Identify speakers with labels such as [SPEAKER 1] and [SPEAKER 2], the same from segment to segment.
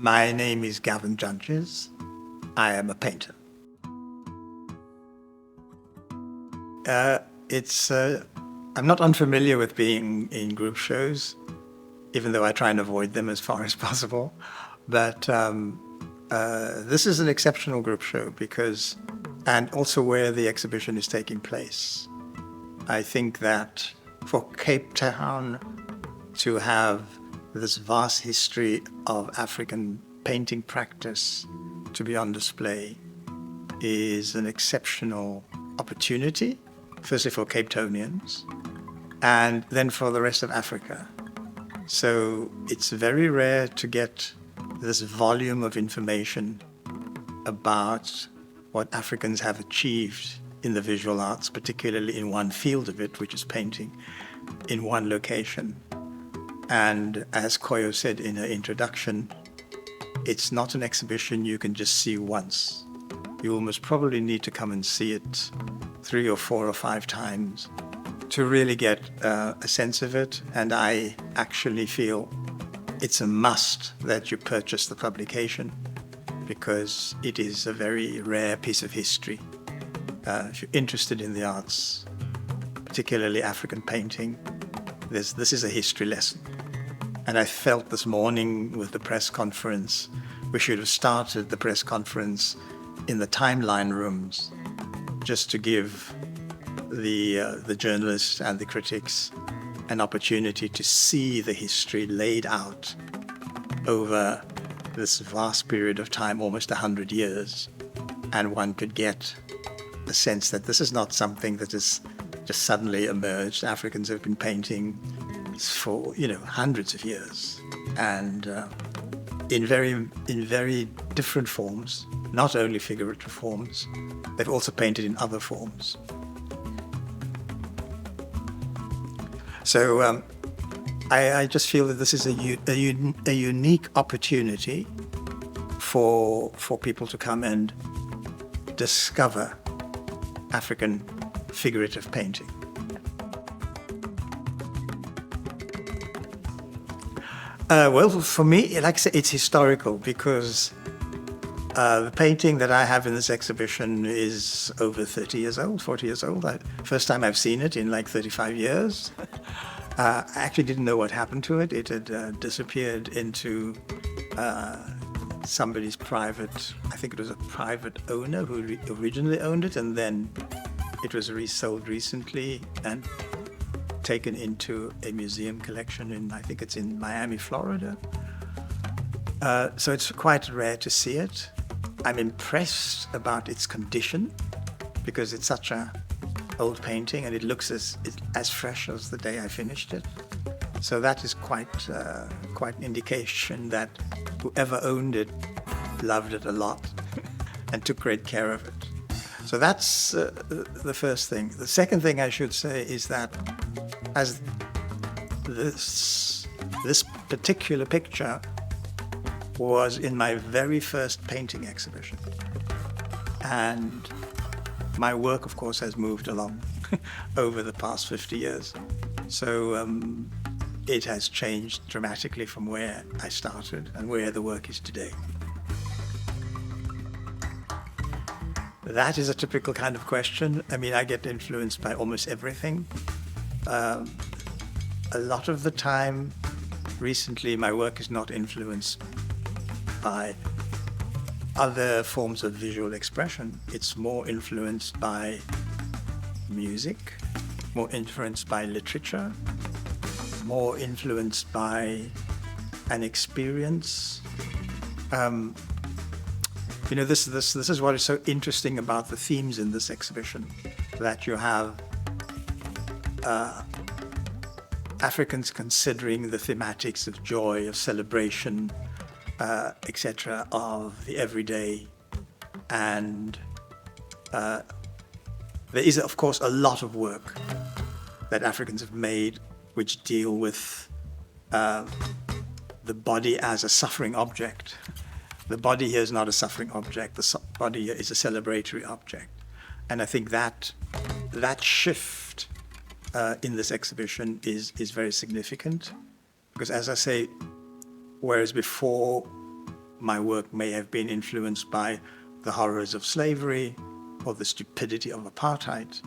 [SPEAKER 1] My name is Gavin Jantjies. I am a painter. I'm not unfamiliar with being in group shows, even though I try and avoid them as far as possible. But this is an exceptional group show because, and also where the exhibition is taking place. I think that for Cape Town to have this vast history of African painting practice to be on display is an exceptional opportunity, firstly for Capetonians, and then for the rest of Africa. So it's very rare to get this volume of information about what Africans have achieved in the visual arts, particularly in one field of it, which is painting, in one location. And as Koyo said in her introduction, it's not an exhibition you can just see once. You almost probably need to come and see it 3 or 4 or 5 times to really get a sense of it. And I actually feel it's a must that you purchase the publication because it is a very rare piece of history. If you're interested in the arts, particularly African painting, this is a history lesson. And I felt this morning with the press conference, we should have started the press conference in the timeline rooms just to give the journalists and the critics an opportunity to see the history laid out over this vast period of time, almost 100 years. And one could get a sense that this is not something that has just suddenly emerged. Africans have been painting for hundreds of years, and in very different forms, not only figurative forms. They've also painted in other forms. So I just feel that this is a unique opportunity for people to come and discover African figurative painting. Well, for me, like I say, it's historical because the painting that I have in this exhibition is over 30 years old, 40 years old. First time I've seen it in like 35 years. I actually didn't know what happened to it. It had disappeared into somebody's private, I think it was a private owner who originally owned it, and then it was resold recently and taken into a museum collection I think it's in Miami, Florida. So it's quite rare to see it. I'm impressed about its condition because it's such an old painting and it looks as fresh as the day I finished it. So that is quite an indication that whoever owned it loved it a lot and took great care of it. So that's the first thing. The second thing I should say is that as this particular picture was in my very first painting exhibition. And my work, of course, has moved along over the past 50 years. So it has changed dramatically from where I started and where the work is today. That is a typical kind of question. I mean, I get influenced by almost everything. A lot of the time, recently, my work is not influenced by other forms of visual expression. It's more influenced by music, more influenced by literature, more influenced by an experience. This is what is so interesting about the themes in this exhibition, that you have Africans considering the thematics of joy, of celebration, etc., of the everyday. And there is, of course, a lot of work that Africans have made which deal with the body as a suffering object. The body here is not a suffering object. The body here is a celebratory object. And I think that shift in this exhibition is very significant, because as I say, whereas before my work may have been influenced by the horrors of slavery, or the stupidity of apartheid,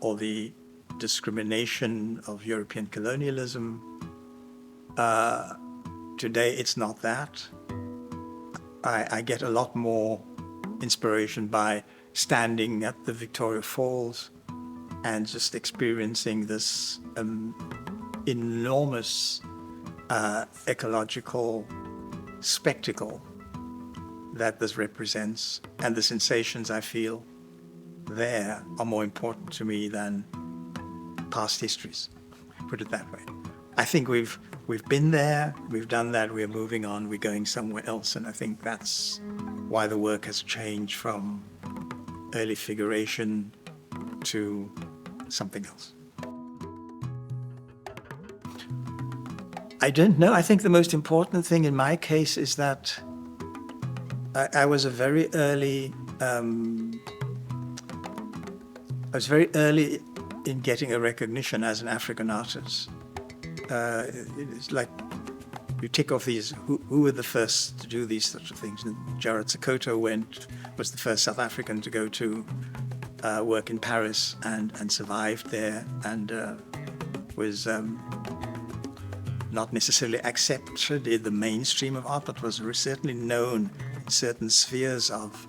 [SPEAKER 1] or the discrimination of European colonialism. Today, it's not that. I get a lot more inspiration by standing at the Victoria Falls and just experiencing this enormous ecological spectacle that this represents, and the sensations I feel there are more important to me than past histories, put it that way. I think we've been there, we've done that, we're moving on, we're going somewhere else, and I think that's why the work has changed from early figuration to something else. I don't know. I think the most important thing in my case is that I was very early in getting a recognition as an African artist. It's like you tick off these, who were the first to do these sorts of things. And 𝙒𝙚𝙎𝙚 was the first South African to go to work in Paris and survived there, and was not necessarily accepted in the mainstream of art, but was certainly known in certain spheres of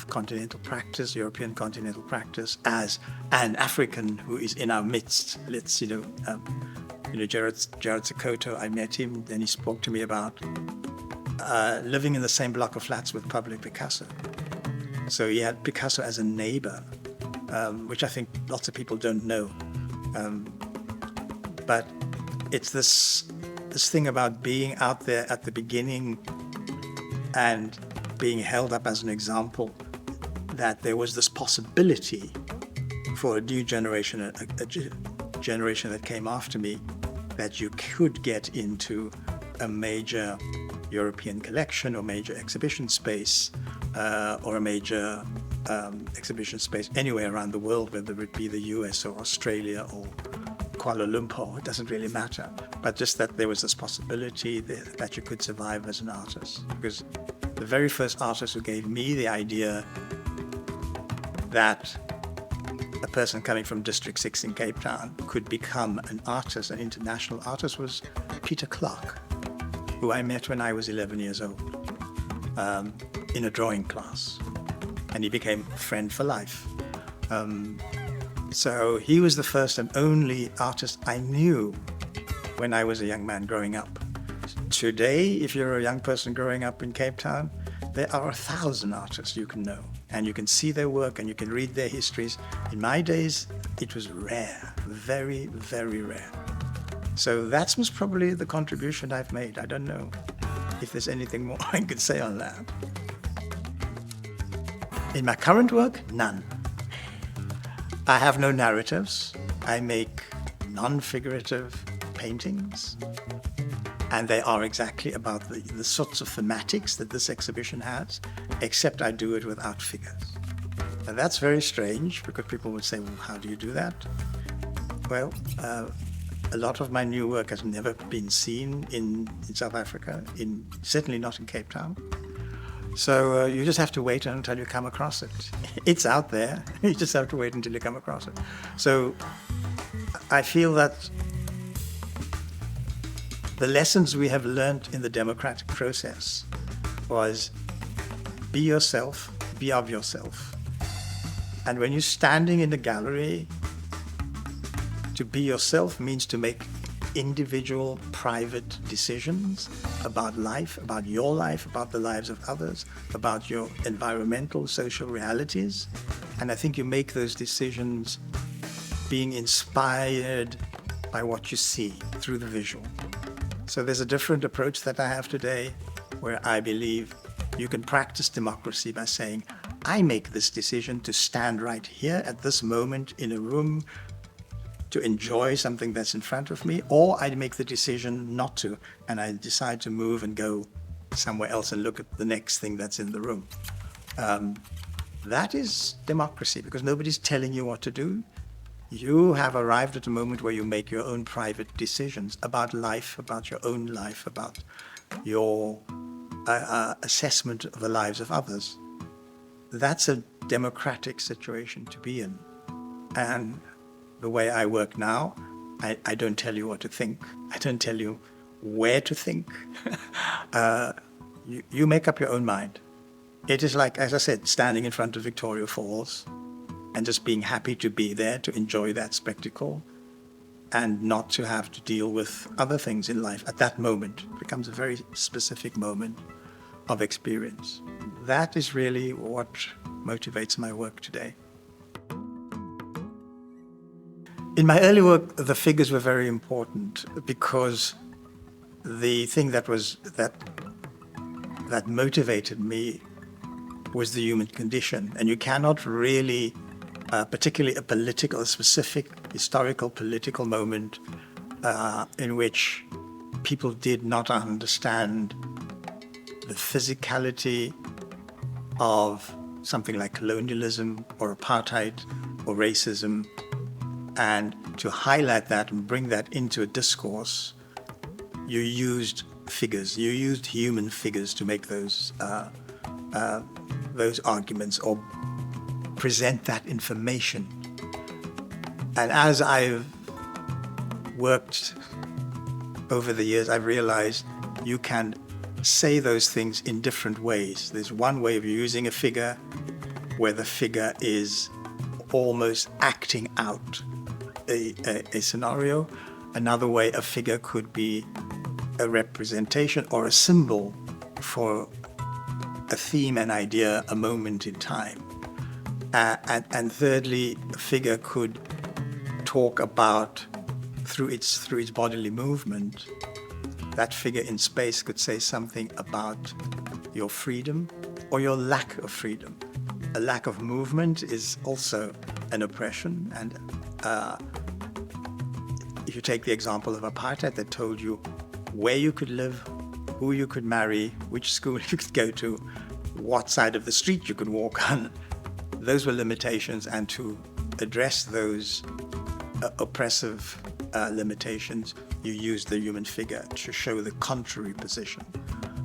[SPEAKER 1] continental practice, European continental practice, as an African who is in our midst. Let's, 𝙒𝙚𝙎𝙚, I met him, then he spoke to me about living in the same block of flats with Pablo Picasso. So he had Picasso as a neighbor, which I think lots of people don't know. But it's this thing about being out there at the beginning and being held up as an example that there was this possibility for a new generation, a generation that came after me, that you could get into a major European collection or major exhibition space, or a major exhibition space anywhere around the world, whether it be the US or Australia or Kuala Lumpur, it doesn't really matter. But just that there was this possibility that you could survive as an artist. Because the very first artist who gave me the idea that a person coming from District 6 in Cape Town could become an artist, an international artist, was Peter Clark, who I met when I was 11 years old, in a drawing class. And he became a friend for life. So he was the first and only artist I knew when I was a young man growing up. Today, if you're a young person growing up in Cape Town, there are 1,000 artists you can know, and you can see their work and you can read their histories. In my days, it was rare, very, very rare. So that's most probably the contribution I've made. I don't know if there's anything more I could say on that. In my current work, none. I have no narratives. I make non-figurative paintings, and they are exactly about the sorts of thematics that this exhibition has, except I do it without figures. And that's very strange, because people would say, well, how do you do that? Well, a lot of my new work has never been seen in South Africa, certainly not in Cape Town. So you just have to wait until you come across it. It's out there. You just have to wait until you come across it. So I feel that the lessons we have learned in the democratic process was be yourself, be of yourself. And when you're standing in the gallery, to be yourself means to make individual, private decisions about life, about your life, about the lives of others, about your environmental, social realities. And I think you make those decisions being inspired by what you see through the visual. So there's a different approach that I have today, where I believe you can practice democracy by saying, I make this decision to stand right here at this moment in a room to enjoy something that's in front of me, or I make the decision not to, and I decide to move and go somewhere else and look at the next thing that's in the room. That is democracy, because nobody's telling you what to do. You have arrived at a moment where you make your own private decisions about life, about your own life, about your assessment of the lives of others. That's a democratic situation to be in. And the way I work now, I don't tell you what to think. I don't tell you where to think. You make up your own mind. It is like, as I said, standing in front of Victoria Falls and just being happy to be there, to enjoy that spectacle, and not to have to deal with other things in life at that moment. It becomes a very specific moment of experience. That is really what motivates my work today. In my early work, the figures were very important because the thing that motivated me was the human condition. And you cannot really, particularly a specific historical political moment in which people did not understand the physicality of something like colonialism or apartheid or racism, and to highlight that and bring that into a discourse, you used figures, you used human figures to make those arguments or present that information. And as I've worked over the years, I've realized you can say those things in different ways. There's one way of using a figure where the figure is almost acting out a scenario. Another way, a figure could be a representation or a symbol for a theme, an idea, a moment in time. And thirdly, a figure could talk about, through its bodily movement, that figure in space could say something about your freedom or your lack of freedom. A lack of movement is also an oppression. And if you take the example of apartheid, that told you where you could live, who you could marry, which school you could go to, what side of the street you could walk on. Those were limitations, and to address those oppressive limitations, you used the human figure to show the contrary position.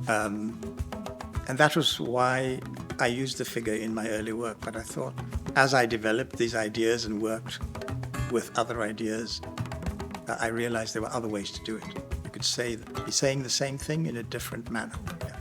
[SPEAKER 1] And that was why I used the figure in my early work. But I thought, as I developed these ideas and worked with other ideas, I realized there were other ways to do it. You could be saying the same thing in a different manner. Yeah.